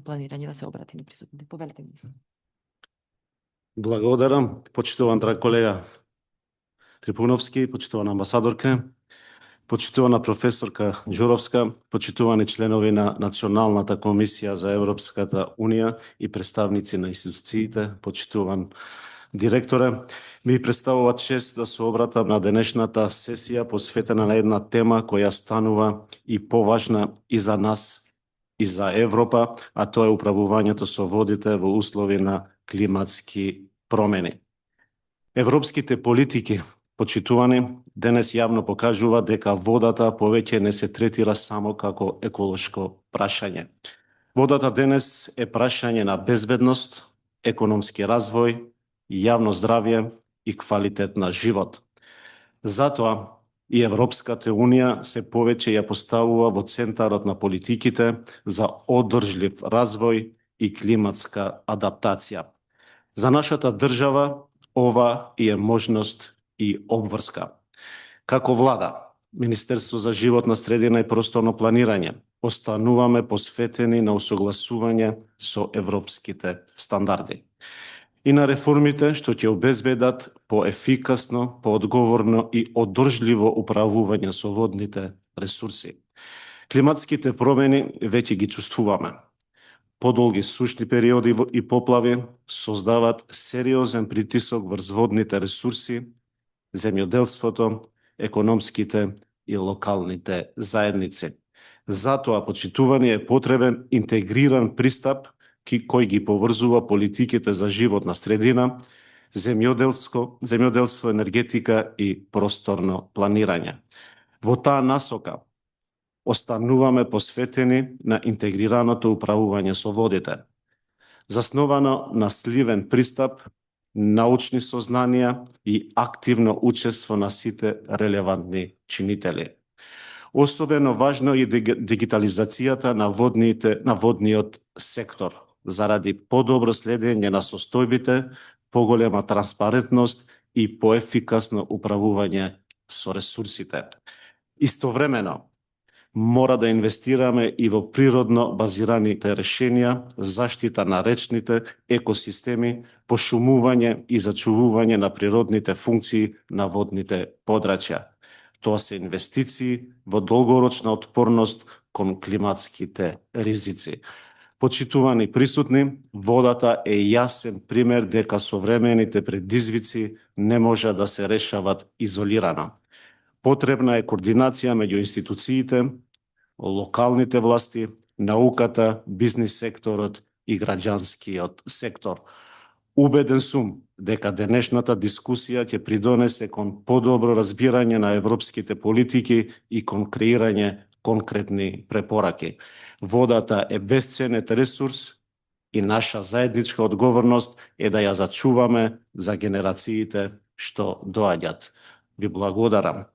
планирање да се обрати на присутните. Повелете министр. Благодарам, почитуван драг колега Трипуновски, почитувана амбасадорка, почитувана професорка Ѓуровска, почитувани членови на Националната комисија за Европската Унија и представници на институциите, почитуван директоре, ми представува чест да се обратам на денешната сесија посветена на една тема која станува и поважна и за нас и за Европа, а тоа е управувањето со водите во услови на климатски промени. Европските политики, почитувани, денес јавно покажува дека водата повеќе не се третира само како еколошко прашање. Водата денес е прашање на безбедност, економски развој, јавно здравје и квалитет на живот. Затоа и Европската Унија се повеќе ја поставува во центарот на политиките за одржлив развој и климатска адаптација. За нашата држава ова е можност и обврска. Како влада, Министерство за животна средина и просторно планирање, остануваме посветени на усогласување со европските стандарди и на реформите што ќе обезбедат поефикасно, поодговорно и одржливо управување со водните ресурси. Климатските промени веќе ги чувствуваме. Подолги сушни периоди и поплави создават сериозен притисок врз водните ресурси, земјоделството, економските и локалните заедници. Затоа, почитувани, е потребен интегриран пристап кој ги поврзува политиките за животна средина, земјоделство, енергетика и просторно планирање. Во таа насока остануваме посветени на интегрираното управување со водите, засновано на сливен пристап, научни сознанија и активно учество на сите релевантни чинители. Особено важно е дигитализацијата на водниот сектор, заради подобро следење на состојбите, поголема транспарентност и поефикасно управување со ресурсите. Истовремено, мора да инвестираме и во природно базираните решенија, заштита на речните екосистеми, пошумување и зачувување на природните функции на водните подрачја. Тоа се инвестиции во долгорочна отпорност кон климатските ризици. Почитувани присутни, водата е јасен пример дека современите предизвици не може да се решават изолирано. Потребна е координација меѓу институциите, локалните власти, науката, бизнис секторот и граѓанскиот сектор. Убеден сум дека денешната дискусија ќе придонесе кон подобро разбирање на европските политики и кон креирање конкретни препораки. Водата е бесценет ресурс и наша заедничка одговорност е да ја зачуваме за генерациите што доаѓат. Ви благодарам.